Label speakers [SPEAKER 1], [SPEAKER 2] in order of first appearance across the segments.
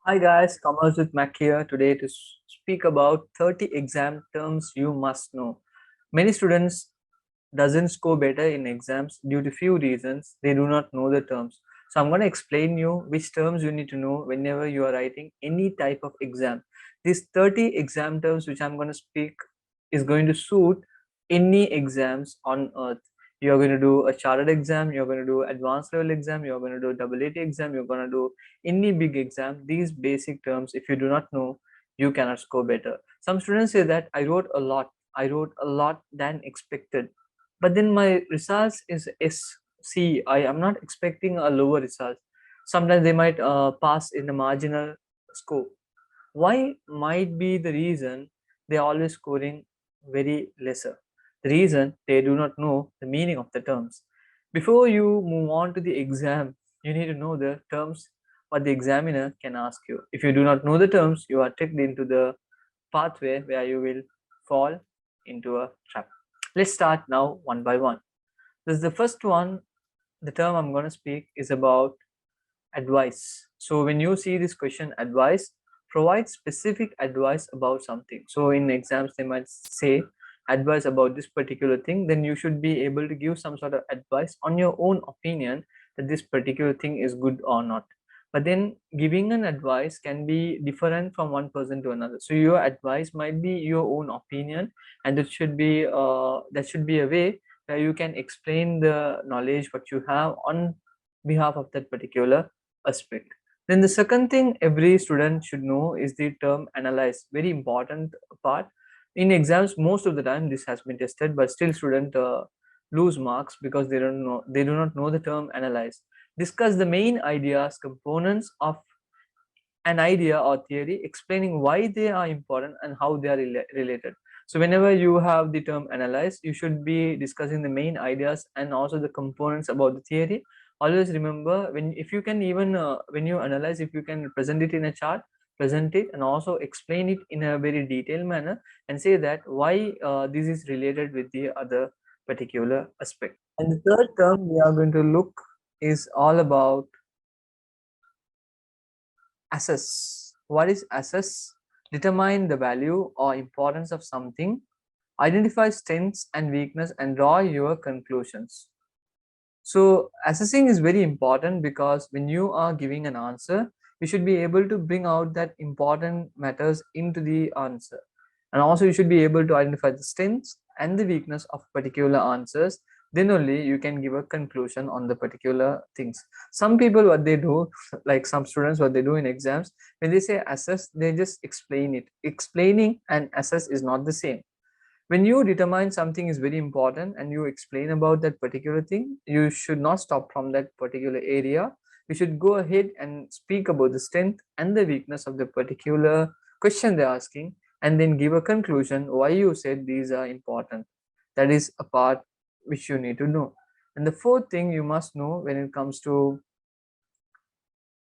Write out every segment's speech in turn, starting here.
[SPEAKER 1] Hi guys, Kamal with Mac here today to speak about 30 exam terms you must know. Many students doesn't score better in exams due to few reasons. They do not know the terms. So I'm going to explain you which terms you need to know whenever you are writing any type of exam. These 30 exam terms which I'm going to speak is going to suit any exams on earth. You're going to do a chartered exam, you're going to do advanced level exam, you're going to do double AT exam, you're going to do any big exam. These basic terms, if you do not know, you cannot score better. Some students say that I wrote a lot than expected, but then my results is SC. I am not expecting a lower result. Sometimes they might pass in the marginal score. Why might be the reason they are always scoring very lesser? The reason they do not know the meaning of the terms. Before you move on to the exam, you need to know the terms what the examiner can ask you. If you do not know the terms, you are tricked into the pathway where you will fall into a trap. Let's start now one by one. This is the first one. The term I'm going to speak is about advice. So when you see this question, advice, provide specific advice about something. So in exams they might say advice about this particular thing, then you should be able to give some sort of advice on your own opinion that this particular thing is good or not. But then giving an advice can be different from one person to another. So your advice might be your own opinion, and that should be a way where you can explain the knowledge what you have on behalf of that particular aspect. Then the second thing every student should know is the term analyze. Very important part. In exams, most of the time this has been tested, but still student lose marks because they do not know the term analyze. Discuss the main ideas, components of an idea or theory, explaining why they are important and how they are related. So whenever you have the term analyze, you should be discussing the main ideas and also the components about the theory. Always remember, when if you can even when you analyze, if you can present it in a chart, present it and also explain it in a very detailed manner and say that why this is related with the other particular aspect. And the third term we are going to look is all about assess. What is assess? Determine the value or importance of something, identify strengths and weakness, and draw your conclusions. So assessing is very important because when you are giving an answer, you should be able to bring out that important matters into the answer. And also you should be able to identify the strengths and the weakness of particular answers. Then only you can give a conclusion on the particular things. Some people what they do, like some students what they do in exams, when they say assess, they just explain it. Explaining and assess is not the same. When you determine something is very important and you explain about that particular thing, you should not stop from that particular area. You should go ahead and speak about the strength and the weakness of the particular question they're asking, and then give a conclusion why you said these are important. That is a part which you need to know. And the fourth thing you must know when it comes to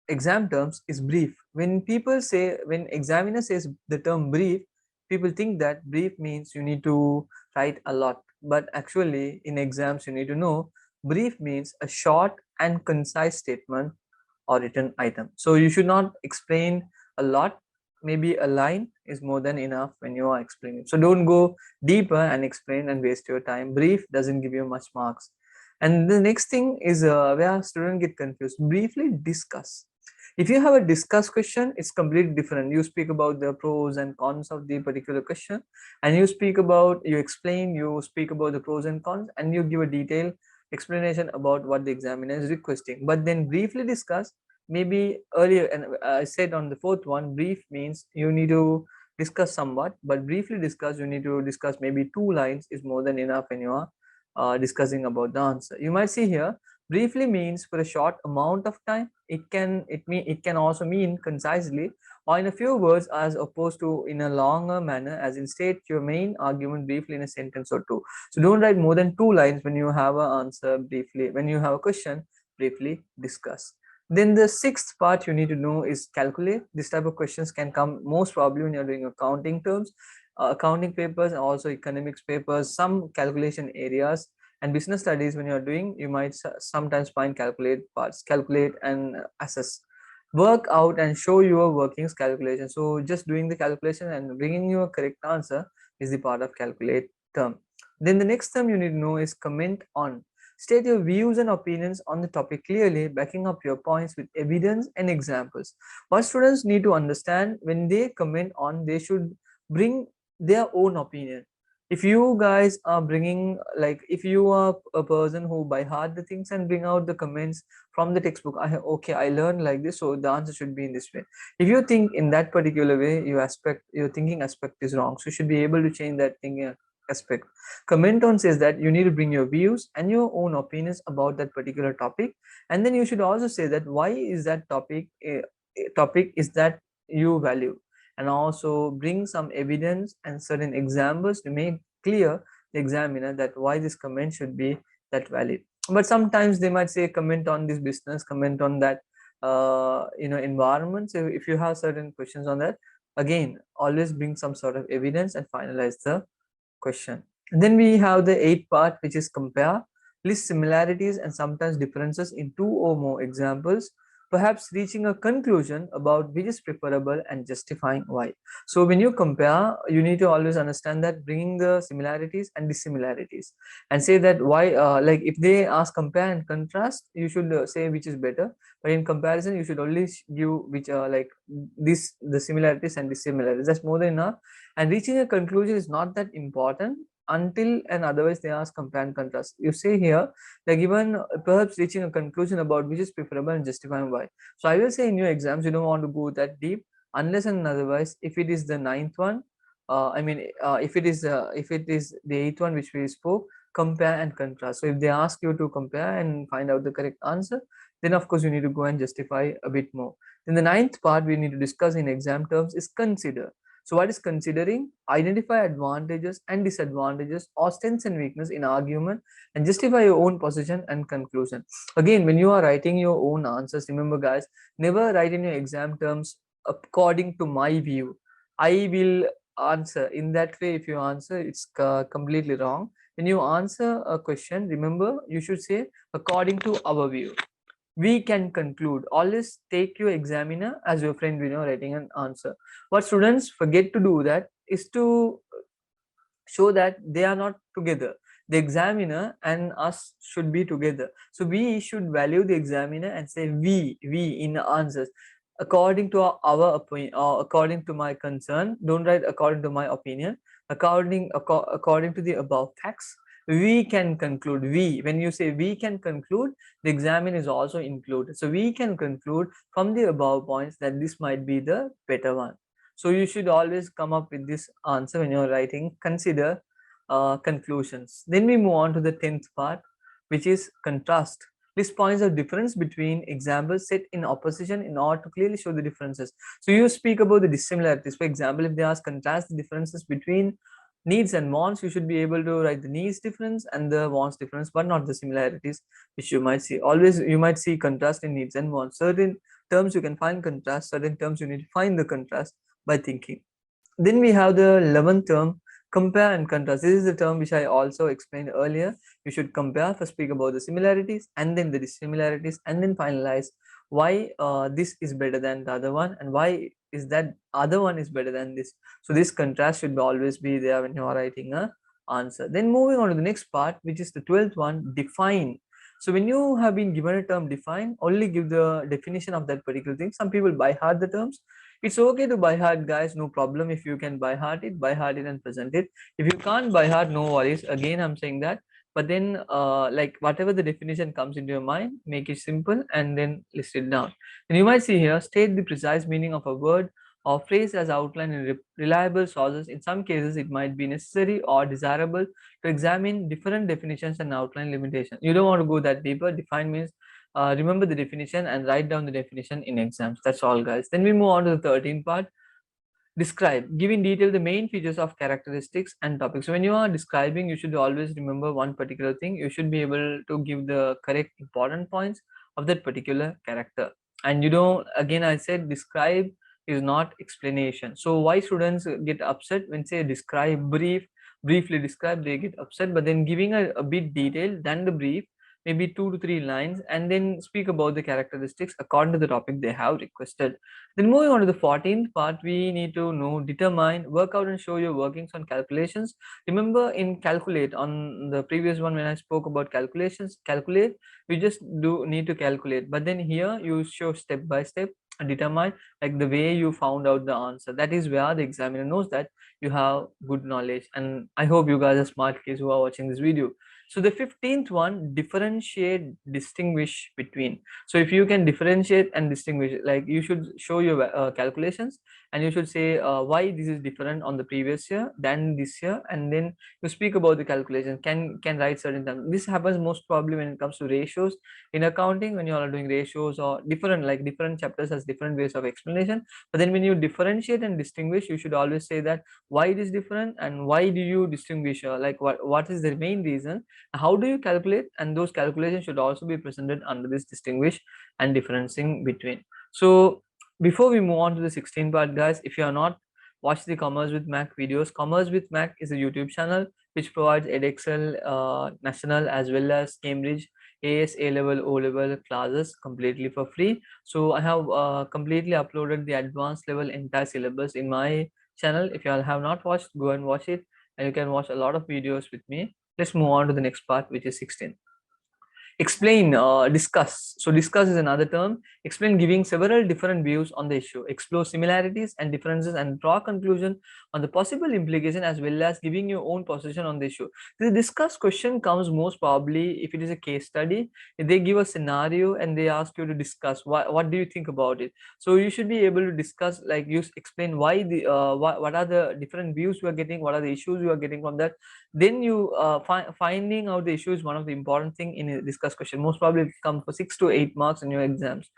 [SPEAKER 1] exam terms is brief. When examiner says the term brief, people think that brief means you need to write a lot, but actually in exams you need to know brief means a short and concise statement or written item. So you should not explain a lot. Maybe a line is more than enough when you are explaining. So don't go deeper and explain and waste your time. Brief doesn't give you much marks. And the next thing is where students get confused. Briefly discuss. If you have a discuss question, it's completely different. You speak about the pros and cons of the particular question, and you speak about the pros and cons, and you give a detailed explanation about what the examiner is requesting. But then briefly discuss, maybe earlier, and I said on the fourth one, brief means you need to discuss somewhat, but briefly discuss, you need to discuss maybe 2 lines is more than enough when you are discussing about the answer. You might see here briefly means for a short amount of time. It can also mean concisely or in a few words, as opposed to in a longer manner, as in state your main argument briefly in a sentence or two. So don't write more than 2 lines when you have an answer. Briefly, when you have a question, briefly discuss. Then the sixth part you need to know is calculate. This type of questions can come most probably when you're doing accounting terms, accounting papers, and also economics papers, some calculation areas. And business studies, when you're doing, you might sometimes find calculate parts, calculate and assess. Work out and show your workings calculation. So just doing the calculation and bringing you a correct answer is the part of calculate term. Then the next term you need to know is comment on. State your views and opinions on the topic clearly, backing up your points with evidence and examples. What students need to understand, when they comment on, they should bring their own opinion. If you guys are bringing, like if you are a person who by heart the things and bring out the comments from the textbook, okay, I learned like this, so the answer should be in this way. If you think in that particular way, your thinking aspect is wrong, so you should be able to change that thinking aspect. Comment on says that you need to bring your views and your own opinions about that particular topic, and then you should also say that why is that topic is that you value, and also bring some evidence and certain examples to make clear the examiner that why this comment should be that valid. But sometimes they might say comment on this business, comment on that environment. So if you have certain questions on that, again always bring some sort of evidence and finalize the question. And then we have the eighth part, which is compare. List similarities and sometimes differences in two or more examples, perhaps reaching a conclusion about which is preferable and justifying why. So when you compare, you need to always understand that bringing the similarities and dissimilarities, and say that why, like if they ask compare and contrast, you should say which is better, but in comparison you should only give which like this, the similarities and dissimilarities, that's more than enough. And reaching a conclusion is not that important until and otherwise they ask compare and contrast. You say here, like even perhaps reaching a conclusion about which is preferable and justifying why. So I will say in your exams you don't want to go that deep unless and otherwise if it is the ninth one, if it is the eighth one which we spoke, compare and contrast. So if they ask you to compare and find out the correct answer, then of course you need to go and justify a bit more. Then the ninth part we need to discuss in exam terms is consider. So what is considering? Identify advantages and disadvantages or strengths and weakness in argument and justify your own position and conclusion. Again, when you are writing your own answers, remember guys, never write in your exam terms according to my view. I will answer in that way. If you answer, it's completely wrong. When you answer a question, remember you should say according to our view. We can conclude. Always take your examiner as your friend when you're writing an answer. What students forget to do that is to show that they are not together. The examiner and us should be together. So we should value the examiner and say we in the answers. According to our opinion, or according to my concern, don't write according to my opinion. According to the above facts, we can conclude. We, when you say we can conclude, the examiner is also included. So we can conclude from the above points that this might be the better one. So you should always come up with this answer when you're writing. Consider conclusions. Then we move on to the 10th part, which is contrast. List points of difference between examples set in opposition in order to clearly show the differences. So you speak about the dissimilarities. For example, if they ask contrast the differences between needs and wants, you should be able to write the needs difference and the wants difference, but not the similarities which you might see. Always you might see contrast in needs and wants. Certain terms you can find contrast, certain terms you need to find the contrast by thinking. Then we have the 11th term, compare and contrast. This is the term which I also explained earlier. You should compare, first speak about the similarities and then the dissimilarities, and then finalize why this is better than the other one and why is that other one is better than this. So this contrast should always be there when you are writing a answer. Then moving on to the next part, which is the 12th one, define. So when you have been given a term define, only give the definition of that particular thing. Some people by heart the terms. It's okay to by heart, guys, no problem. If you can by heart it and present it. If you can't by heart, no worries. Again, I'm saying that. But then like whatever the definition comes into your mind, make it simple and then list it down. And you might see here, state the precise meaning of a word or phrase as outlined in reliable sources. In some cases, it might be necessary or desirable to examine different definitions and outline limitations. You don't want to go that deeper. Define means remember the definition and write down the definition in exams. That's all, guys. Then we move on to the 13th part. Describe. Give in detail the main features of characteristics and topics. So when you are describing, you should always remember one particular thing. You should be able to give the correct important points of that particular character. And you don't, again I said describe is not explanation. So why students get upset when say describe, briefly describe, they get upset. But then giving a bit detail than the brief, maybe 2 to 3 lines, and then speak about the characteristics according to the topic they have requested. Then moving on to the 14th part, we need to know, determine, work out and show your workings on calculations. Remember in calculate, on the previous one when I spoke about calculations, calculate, you just do need to calculate, but then here you show step by step and determine, like the way you found out the answer. That is where the examiner knows that you have good knowledge, and I hope you guys are smart kids who are watching this video. So the 15th one, differentiate, distinguish between. So if you can differentiate and distinguish, like you should show your calculations, and you should say why this is different on the previous year than this year, and then you speak about the calculation, can write certain terms. This happens most probably when it comes to ratios in accounting, when you are doing ratios or different, like different chapters has different ways of explanation. But then when you differentiate and distinguish, you should always say that why it is different and why do you distinguish, like what is the main reason, how do you calculate, and those calculations should also be presented under this distinguish and differencing between. So before we move on to the 16th part, guys, if you are not watch the Commerce with Mac videos, Commerce with Mac is a YouTube channel which provides edexcel, national as well as Cambridge AS, A level, O level classes completely for free. So I have completely uploaded the advanced level entire syllabus in my channel. If you all have not watched, go and watch it, and you can watch a lot of videos with me. Let's move on to the next part, which is 16. Explain, discuss. So discuss is another term. Explain, giving several different views on the issue. Explore similarities and differences and draw conclusion on the possible implication, as well as giving your own position on the issue. The discuss question comes most probably if it is a case study. If they give a scenario and they ask you to discuss what do you think about it. So you should be able to discuss, like you explain why the what are the different views you are getting, what are the issues you are getting from that. Then you finding out the issue is one of the important thing in a discuss question. Most probably it come for 6 to 8 marks in your exams,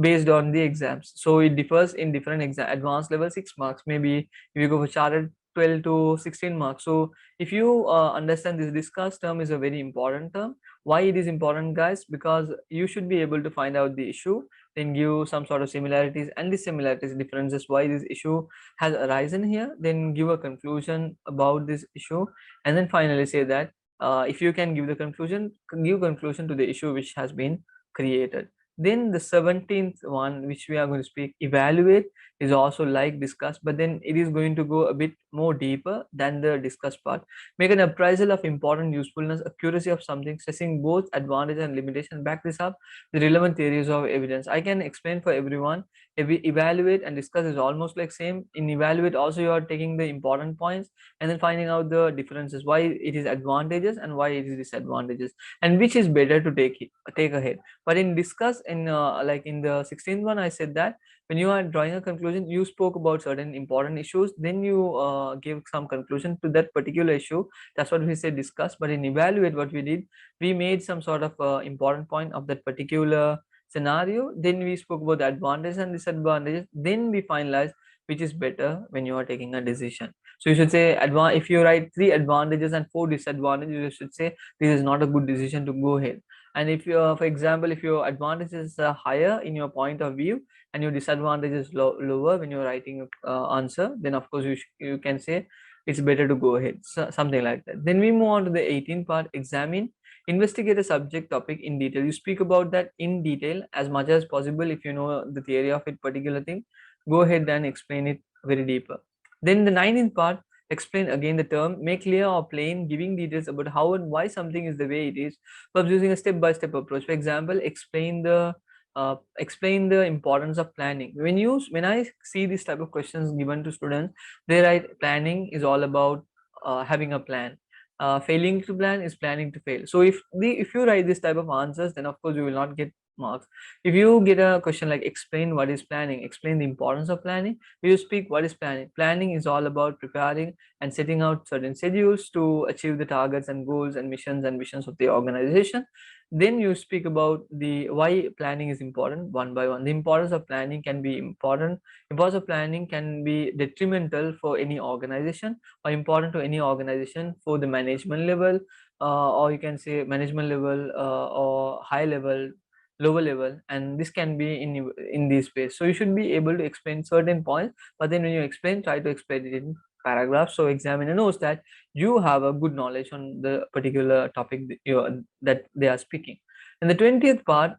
[SPEAKER 1] based on the exams. So it differs in different exam. Advanced level 6 marks, maybe if you go for chartered 12 to 16 marks. So if you understand this discuss term is a very important term. Why it is important, guys? Because you should be able to find out the issue, then give some sort of similarities and dissimilarities, differences, why this issue has arisen here, then give a conclusion about this issue, and then finally say that if you can give the conclusion, give conclusion to the issue which has been created. Then the 17th one, which we are going to speak, evaluate, is also like discuss, but then it is going to go a bit more deeper than the discuss part. Make an appraisal of important usefulness, accuracy of something, stressing both advantage and limitation. Back this up the relevant theories of evidence. I can explain for everyone. If we evaluate and discuss is almost like same. In evaluate also you are taking the important points and then finding out the differences, why it is advantages and why it is disadvantages, and which is better to take ahead. But in discuss, in like in the 16th one, I said that when you are drawing a conclusion, you spoke about certain important issues, then you give some conclusion to that particular issue. That's what we say discuss. But in evaluate, what we did, we made some sort of important point of that particular scenario, then we spoke about the advantages and disadvantages, then we finalized which is better when you are taking a decision. So you should say if you write 3 advantages and 4 disadvantages, you should say this is not a good decision to go ahead. And if you for example, if your advantages are higher in your point of view and your disadvantage is lower when you're writing answer, then of course you can say it's better to go ahead, so, something like that. Then we move on to the 18th part, examine, investigate a subject topic in detail. You speak about that in detail as much as possible. If you know the theory of it particular thing, go ahead and explain it very deeper. Then the 19th part, explain again the term, make clear or plain, giving details about how and why something is the way it is, perhaps using a step-by-step approach. For example, explain the importance of planning. When I see this type of questions given to students, they write planning is all about having a plan. Failing to plan is planning to fail. So if you write this type of answers, then of course you will not get marks. If you get a question like explain what is planning, explain the importance of planning, you speak what is planning. Planning is all about preparing and setting out certain schedules to achieve the targets and goals and missions and visions of the organization. Then you speak about the why planning is important one by one. The importance of planning can be important. Importance of planning can be detrimental for any organization or important to any organization for the management level, or you can say management level or high level, lower level, and this can be in this space. So you should be able to explain certain points, but then when you explain, try to explain it in paragraphs. So examiner knows that you have a good knowledge on the particular topic that they are speaking. And the 20th part,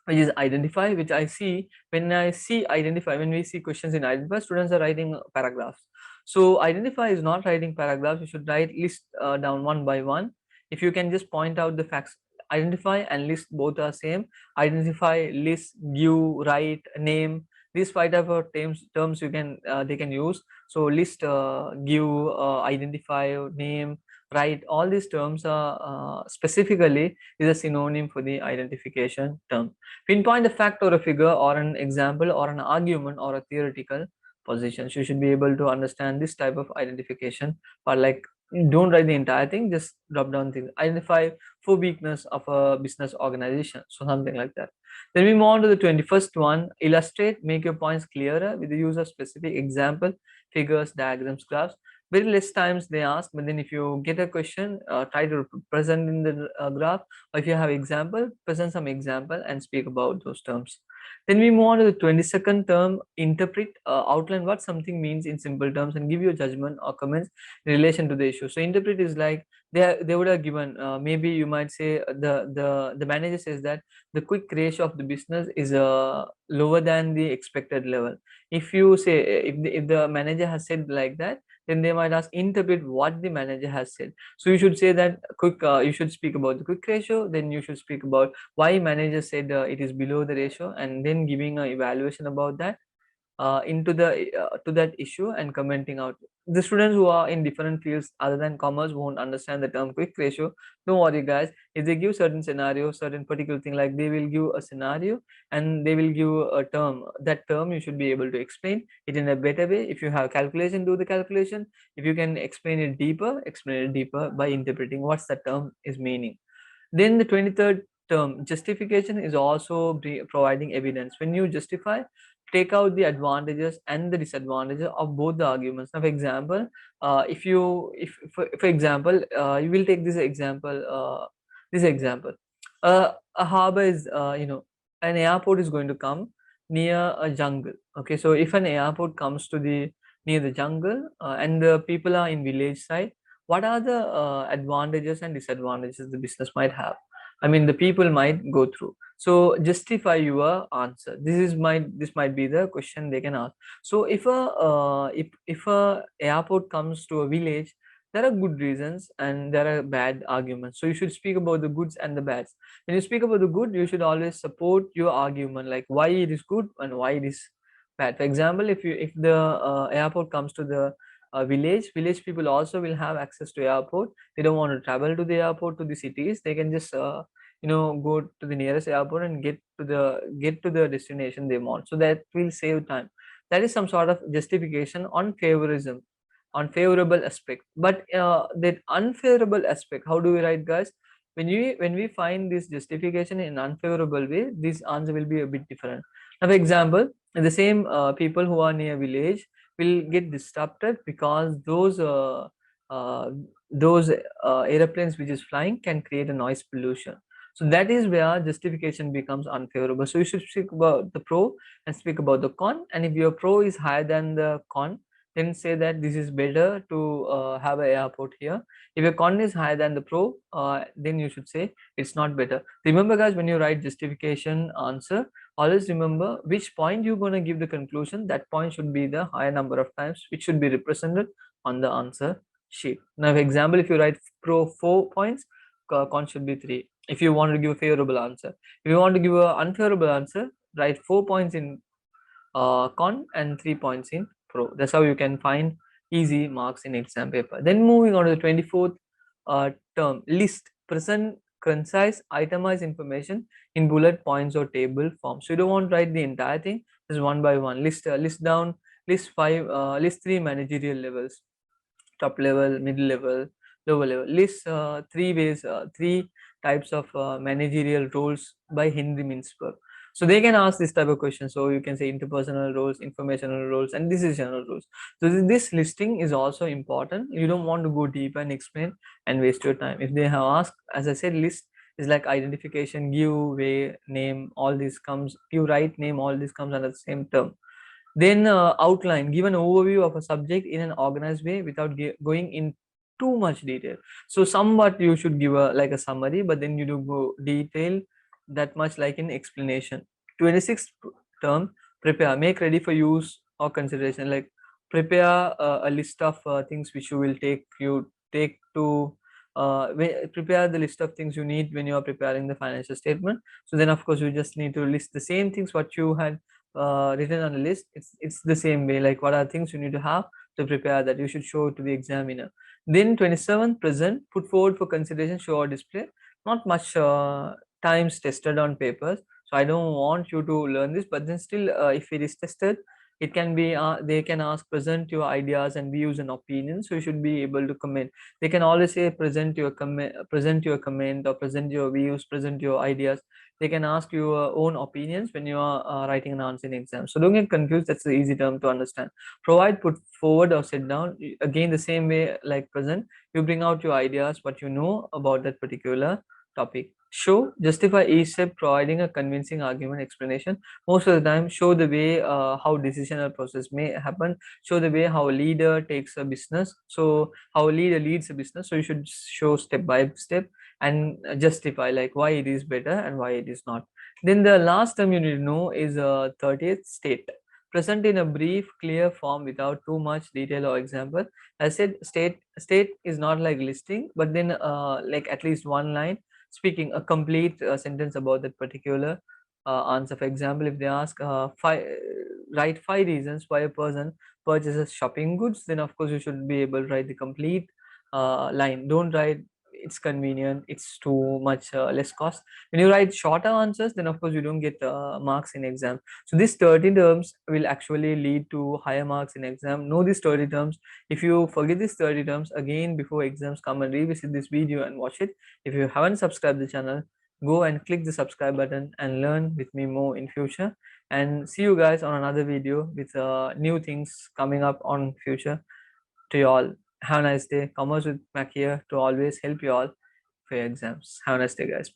[SPEAKER 1] which is identify, which I see when I see identify, when we see questions in identify, students are writing paragraphs. So identify is not writing paragraphs. You should write list down one by one. If you can just point out the facts, identify and list both are same. Identify, list, give, write, name, these five type of terms you can they can use. So list, give, identify, name, write, all these terms are specifically is a synonym for the identification term. Pinpoint a fact or a figure or an example or an argument or a theoretical position. So you should be able to understand this type of identification. But like, don't write the entire thing, just drop down things. Identify four weakness of a business organization. So something like that. Then we move on to the 21st one. Illustrate, make your points clearer with the use of specific example, figures, diagrams, graphs. Very less times they ask, but then if you get a question, try to present in the graph, or if you have example, present some example and speak about those terms. Then we move on to the 22nd term, interpret, outline what something means in simple terms and give your judgment or comments in relation to the issue. So interpret is like they would have given, maybe you might say the manager says that the quick ratio of the business is lower than the expected level. If you say, if the manager has said like that, then they might ask interpret what the manager has said. So you should say that quick, you should speak about the quick ratio, then you should speak about why manager said it is below the ratio, and then giving an evaluation about that into the to that issue and commenting out. The students who are in different fields other than commerce won't understand the term quick ratio. Don't worry guys, if they give certain scenario, certain particular thing, like they will give a scenario and they will give a term, that term you should be able to explain it in a better way. If you have calculation, do the calculation. If you can explain it deeper, explain it deeper by interpreting what's the term is meaning. Then the 23rd term, justification, is also providing evidence. When you justify, take out the advantages and the disadvantages of both the arguments. Now, for example, if you, if for example, you will take this example. This example, a harbor is, an airport is going to come near a jungle. Okay, so if an airport comes to the near the jungle and the people are in village side, what are the advantages and disadvantages the business might have? I mean, the people might go through. So justify your answer. This might be the question they can ask. So if a airport comes to a village, there are good reasons and there are bad arguments. So you should speak about the goods and the bads. When you speak about the good, you should always support your argument, like why it is good and why it is bad. For example, if the airport comes to the village people also will have access to airport. They don't want to travel to the airport to the cities. They can just go to the nearest airport and get to the destination they want. So that will save time. That is some sort of justification on favorism, on favorable aspect. But that unfavorable aspect, how do we write, guys? When we find this justification in unfavorable way, this answer will be a bit different. Now, for example, the same people who are near village will get disrupted because uh, those airplanes which is flying can create a noise pollution. So that is where justification becomes unfavorable. So you should speak about the pro and speak about the con. And if your pro is higher than the con, then say that this is better to have an airport here. If your con is higher than the pro, then you should say it's not better. Remember, guys, when you write justification answer, always remember which point you're going to give the conclusion. That point should be the higher number of times, which should be represented on the answer sheet. Now, for example, if you write pro 4 points, con should be 3. If you want to give a favorable answer, if you want to give an unfavorable answer, write 4 points in con and 3 points in pro. That's how you can find easy marks in exam paper. Then moving on to the 24th term, list, present concise itemized information in bullet points or table form. So you don't want to write the entire thing, just one by one. List down, list 3 managerial levels: top level, middle level, lower level. List 3 types of managerial roles by Henry Mintzberg. So they can ask this type of question. So you can say interpersonal roles, informational roles, and decisional roles. So this listing is also important. You don't want to go deep and explain and waste your time. If they have asked, as I said, list is like identification, give, way, name, all this comes, give, right, name, all this comes under the same term. Then outline, give an overview of a subject in an organized way without going in too much detail. So somewhat you should give a like a summary, but then you do go detail that much like in explanation. 26th term, prepare, make ready for use or consideration. Like prepare a list of things which you will take to prepare the list of things you need when you are preparing the financial statement. So then of course you just need to list the same things what you had written on the list. It's the same way, like what are things you need to have to prepare that you should show to the examiner. Then 27th, present, put forward for consideration, show or display. Not much times tested on papers, so I don't want you to learn this, but then still if it is tested, it can be they can ask present your ideas and views and opinions, so you should be able to comment. They can always say present your comment or present your views, present your ideas. They can ask your own opinions when you are writing an answer in exam. So don't get confused, that's the easy term to understand. Provide, put forward or sit down. Again, the same way like present, you bring out your ideas, what you know about that particular topic. Show, justify each step, providing a convincing argument explanation. Most of the time, show the way how decisional process may happen. Show the way how a leader takes a business. So how a leader leads a business. So you should show step by step and justify like why it is better and why it is not. Then the last term you need to know is 30th, state. Present in a brief, clear form without too much detail or example. I said state is not like listing, but then like at least one line speaking a complete sentence about that particular answer. For example, if they ask write 5 reasons why a person purchases shopping goods, then of course you should be able to write the complete line. Don't write it's convenient, it's too much less cost. When you write shorter answers, then of course you don't get marks in exam. So these 30 terms will actually lead to higher marks in exam. Know these 30 terms. If you forget these 30 terms again before exams, come and revisit this video and watch it. If you haven't subscribed the channel, go and click the subscribe button and learn with me more in future. And see you guys on another video with new things coming up on future. To you all, have a nice day. Commerce with Mac here to always help you all for your exams. Have a nice day, guys. Bye.